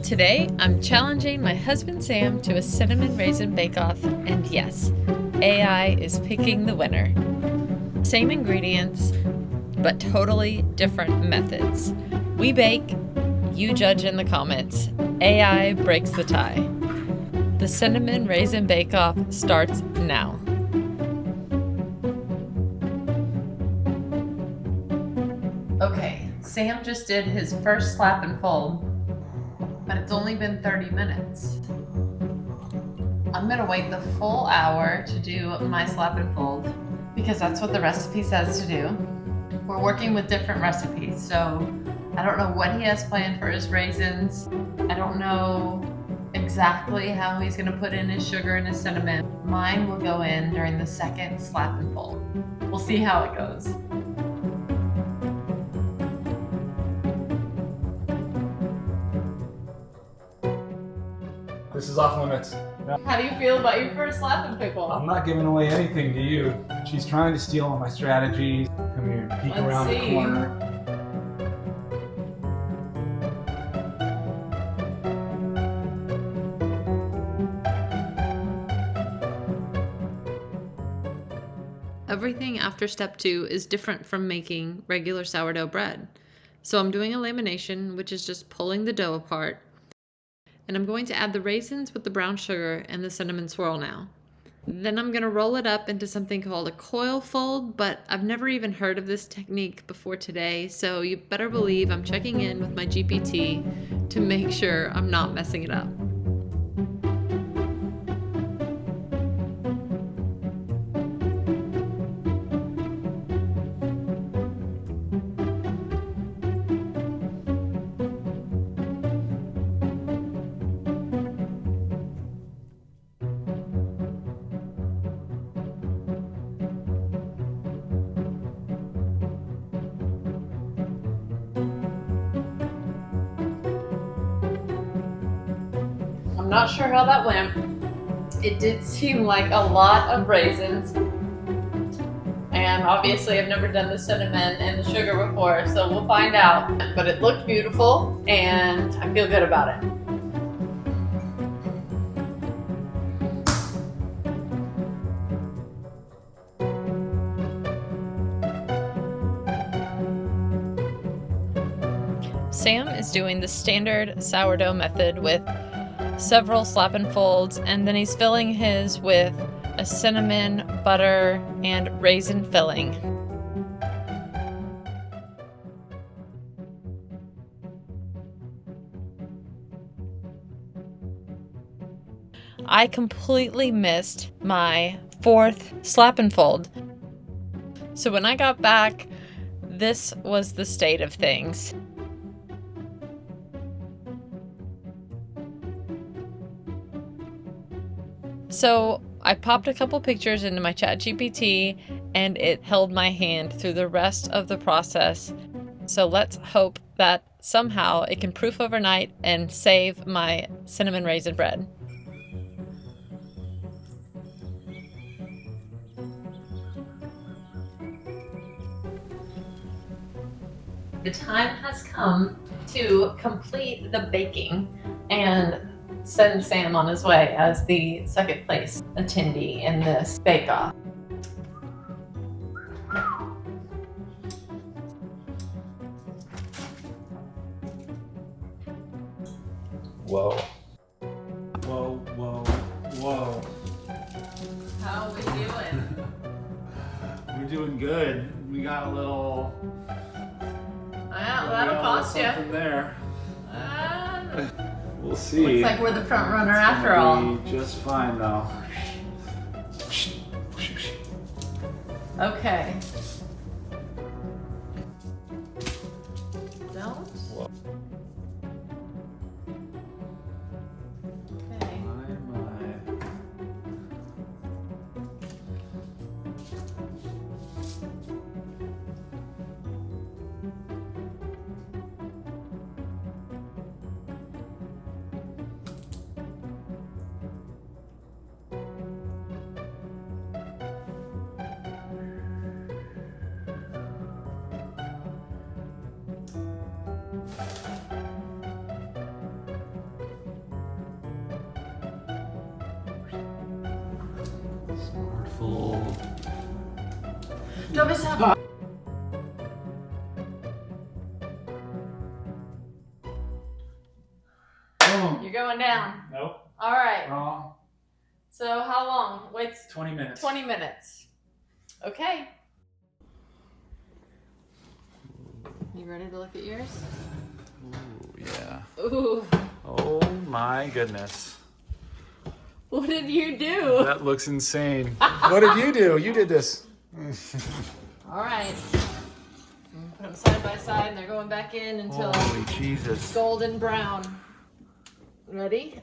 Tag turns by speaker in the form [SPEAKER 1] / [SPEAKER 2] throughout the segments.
[SPEAKER 1] Today, I'm challenging my husband Sam to a cinnamon raisin bake-off, and yes, AI is picking the winner. Same ingredients, but totally different methods. We bake, you judge in the comments. AI breaks the tie. The cinnamon raisin bake-off starts now. Okay, Sam just did his first slap and fold, but it's only been 30 minutes. I'm gonna wait the full hour to do my slap and fold because that's what the recipe says to do. We're working with different recipes, so I don't know what he has planned for his raisins. I don't know exactly how he's gonna put in his sugar and his cinnamon. Mine will go in during the second slap and fold. We'll see how it goes.
[SPEAKER 2] This is off limits.
[SPEAKER 1] How do you feel about your first slap and pickle?
[SPEAKER 2] I'm not giving away anything to you. She's trying to steal all my strategies. Come here, peek
[SPEAKER 1] Let's
[SPEAKER 2] around
[SPEAKER 1] see.
[SPEAKER 2] the corner.
[SPEAKER 1] Everything after step 2 is different from making regular sourdough bread. So I'm doing a lamination, which is just pulling the dough apart. And I'm going to add the raisins with the brown sugar and the cinnamon swirl now. Then I'm going to roll it up into something called a coil fold, but I've never even heard of this technique before today, so you better believe I'm checking in with my GPT to make sure I'm not messing it up. I'm not sure how that went. It did seem like a lot of raisins. And obviously I've never done the cinnamon and the sugar before, so we'll find out. But it looked beautiful and I feel good about it. Sam is doing the standard sourdough method with several slap and folds, and then he's filling his with a cinnamon, butter, and raisin filling. I completely missed my 4th slap and fold. So when I got back, this was the state of things. So I popped a couple pictures into my ChatGPT and it held my hand through the rest of the process. So let's hope that somehow it can proof overnight and save my cinnamon raisin bread. The time has come to complete the baking and send Sam on his way as the second place attendee in this bake-off.
[SPEAKER 2] Whoa. Whoa, whoa, whoa.
[SPEAKER 1] How are we doing?
[SPEAKER 2] We're doing good. We got a little...
[SPEAKER 1] Yeah, that'll cost you.
[SPEAKER 2] Something there. We'll see.
[SPEAKER 1] Looks like we're the front runner
[SPEAKER 2] It's
[SPEAKER 1] after
[SPEAKER 2] gonna
[SPEAKER 1] all.
[SPEAKER 2] be just fine though.
[SPEAKER 1] Okay. Don't.
[SPEAKER 2] Whoa.
[SPEAKER 1] Okay.
[SPEAKER 2] My.
[SPEAKER 1] Don't miss out.
[SPEAKER 2] Boom.
[SPEAKER 1] You're going down.
[SPEAKER 2] Nope.
[SPEAKER 1] All right.
[SPEAKER 2] Wrong.
[SPEAKER 1] So how long? Wait,
[SPEAKER 2] 20 minutes.
[SPEAKER 1] 20 minutes. Okay. You ready to look at yours?
[SPEAKER 2] Ooh, yeah.
[SPEAKER 1] Ooh.
[SPEAKER 2] Oh my goodness.
[SPEAKER 1] What did you do?
[SPEAKER 2] That looks insane. What did you do? You did this.
[SPEAKER 1] All right. Put them side by side and they're going back in until
[SPEAKER 2] Holy Jesus.
[SPEAKER 1] golden brown. Ready?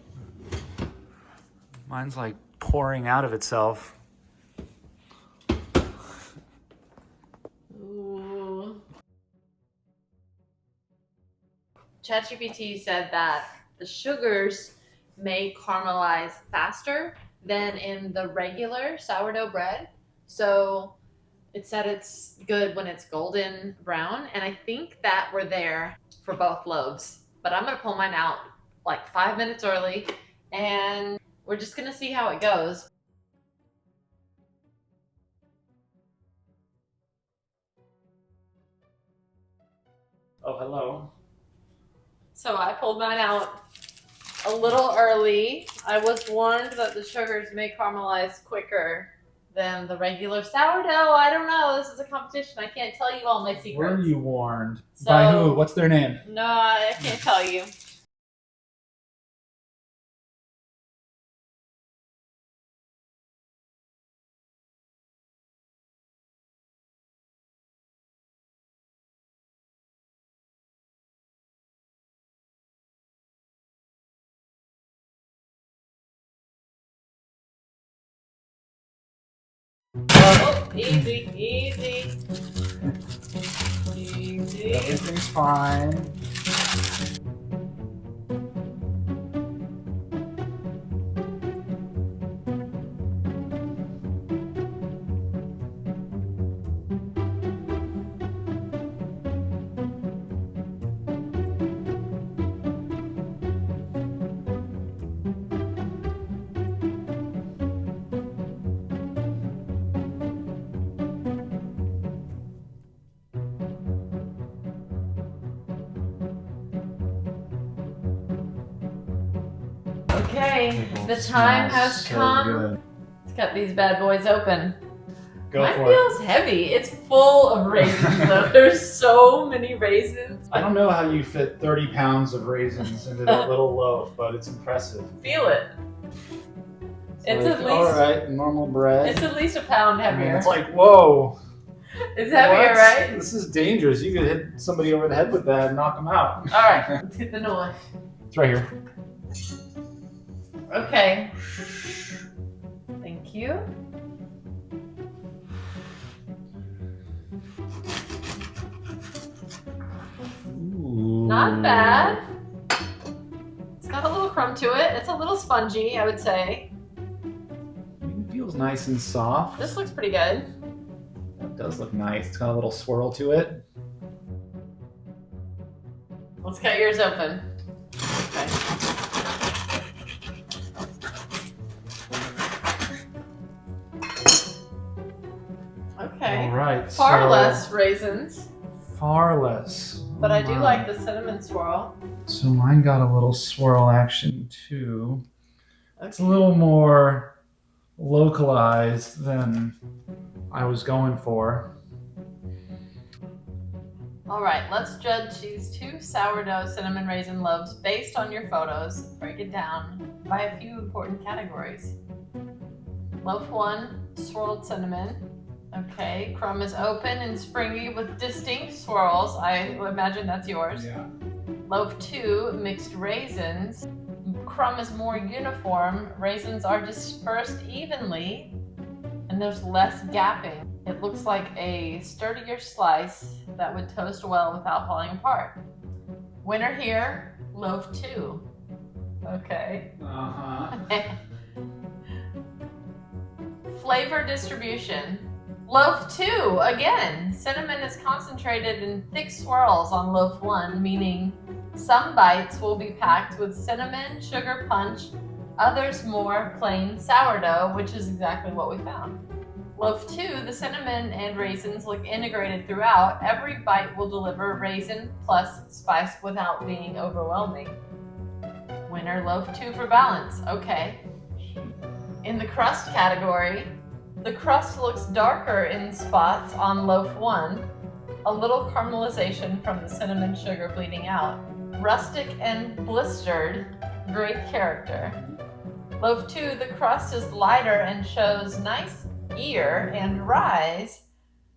[SPEAKER 2] Mine's like pouring out of itself.
[SPEAKER 1] Ooh. ChatGPT said that the sugars may caramelize faster than in the regular sourdough bread. So it said it's good when it's golden brown. And I think that we're there for both loaves. But I'm going to pull mine out like 5 minutes early. And we're just going to see how it goes.
[SPEAKER 2] Oh, hello.
[SPEAKER 1] So I pulled mine out a little early. I was warned that the sugars may caramelize quicker than the regular sourdough. I don't know. This is a competition. I can't tell you all my secrets.
[SPEAKER 2] Were you warned?
[SPEAKER 1] So-
[SPEAKER 2] By who? What's their name?
[SPEAKER 1] No, I can't tell you. Oh, easy, easy. Easy.
[SPEAKER 2] Everything's fine.
[SPEAKER 1] Okay, the time has come.
[SPEAKER 2] Good.
[SPEAKER 1] Let's cut these bad boys open.
[SPEAKER 2] Go
[SPEAKER 1] Mine
[SPEAKER 2] for it.
[SPEAKER 1] feels heavy. It's full of raisins though. There's so many raisins.
[SPEAKER 2] I don't know how you fit 30 pounds of raisins into that little loaf, but it's impressive.
[SPEAKER 1] Feel it. It's
[SPEAKER 2] like,
[SPEAKER 1] at least
[SPEAKER 2] all right, normal bread.
[SPEAKER 1] It's at least a pound
[SPEAKER 2] I mean,
[SPEAKER 1] heavier.
[SPEAKER 2] it's like, whoa.
[SPEAKER 1] It's heavier,
[SPEAKER 2] What?
[SPEAKER 1] right?
[SPEAKER 2] This is dangerous. You could hit somebody over the head with that and knock them out.
[SPEAKER 1] All right, let's get the knife.
[SPEAKER 2] It's right here.
[SPEAKER 1] Okay. Thank you.
[SPEAKER 2] Ooh.
[SPEAKER 1] Not bad. It's got a little crumb to it. It's a little spongy, I would say.
[SPEAKER 2] It feels nice and soft.
[SPEAKER 1] This looks pretty good.
[SPEAKER 2] It does look nice. It's got a little swirl to it.
[SPEAKER 1] Let's cut yours open. Okay. Okay.
[SPEAKER 2] All right.
[SPEAKER 1] Far
[SPEAKER 2] so
[SPEAKER 1] less raisins,
[SPEAKER 2] Far less.
[SPEAKER 1] but I do
[SPEAKER 2] Wow.
[SPEAKER 1] like the cinnamon swirl.
[SPEAKER 2] So mine got a little swirl action too. It's a
[SPEAKER 1] Okay.
[SPEAKER 2] little more localized than I was going for.
[SPEAKER 1] All right, let's judge these two sourdough cinnamon raisin loaves based on your photos. Break it down by a few important categories. Loaf 1, swirled cinnamon. Okay, crumb is open and springy with distinct swirls. I imagine that's yours.
[SPEAKER 2] Yeah.
[SPEAKER 1] Loaf 2, mixed raisins. Crumb is more uniform. Raisins are dispersed evenly, and there's less gapping. It looks like a sturdier slice that would toast well without falling apart. Winner here, loaf 2. Okay.
[SPEAKER 2] Uh-huh.
[SPEAKER 1] Flavor distribution. Loaf 2, again, cinnamon is concentrated in thick swirls on loaf 1, meaning some bites will be packed with cinnamon, sugar punch, others more plain sourdough, which is exactly what we found. Loaf 2, the cinnamon and raisins look integrated throughout. Every bite will deliver raisin plus spice without being overwhelming. Winner Loaf 2 for balance. Okay. In the crust category, the crust looks darker in spots on Loaf 1. A little caramelization from the cinnamon sugar bleeding out. Rustic and blistered, great character. Loaf 2, the crust is lighter and shows nice ear and rise,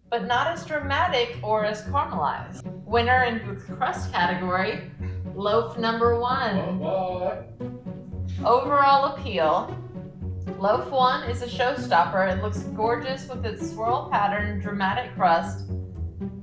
[SPEAKER 1] but not as dramatic or as caramelized. Winner in the crust category, Loaf number 1. Overall appeal. Loaf 1 is a showstopper. It looks gorgeous with its swirl pattern, dramatic crust.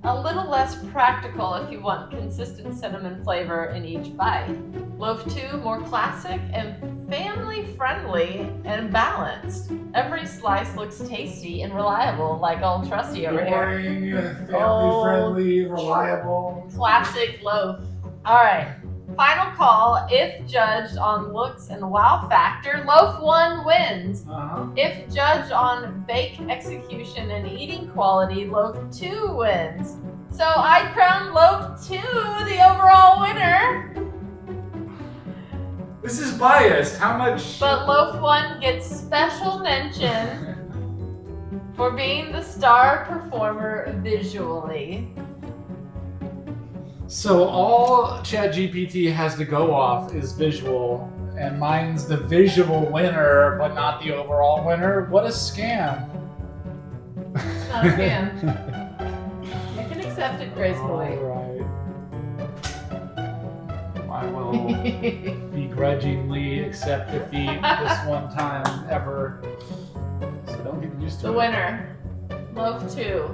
[SPEAKER 1] A little less practical if you want consistent cinnamon flavor in each bite. Loaf 2, more classic and family friendly and balanced. Every slice looks tasty and reliable, like old Trusty over here.
[SPEAKER 2] Family friendly, reliable.
[SPEAKER 1] Classic loaf. All right. Final call. If judged on looks and wow factor, Loaf 1 wins. If judged on bake execution and eating quality, Loaf 2 wins. So I crown Loaf 2 the overall winner.
[SPEAKER 2] This is biased. How much?
[SPEAKER 1] But Loaf 1 gets special mention for being the star performer visually.
[SPEAKER 2] So all ChatGPT has to go off is visual, and mine's the visual winner, but not the overall winner. What a scam!
[SPEAKER 1] It's not a scam. You can accept it gracefully.
[SPEAKER 2] All right. I will begrudgingly accept defeat this one time ever. So don't get used to it.
[SPEAKER 1] The winner, Loaf 2.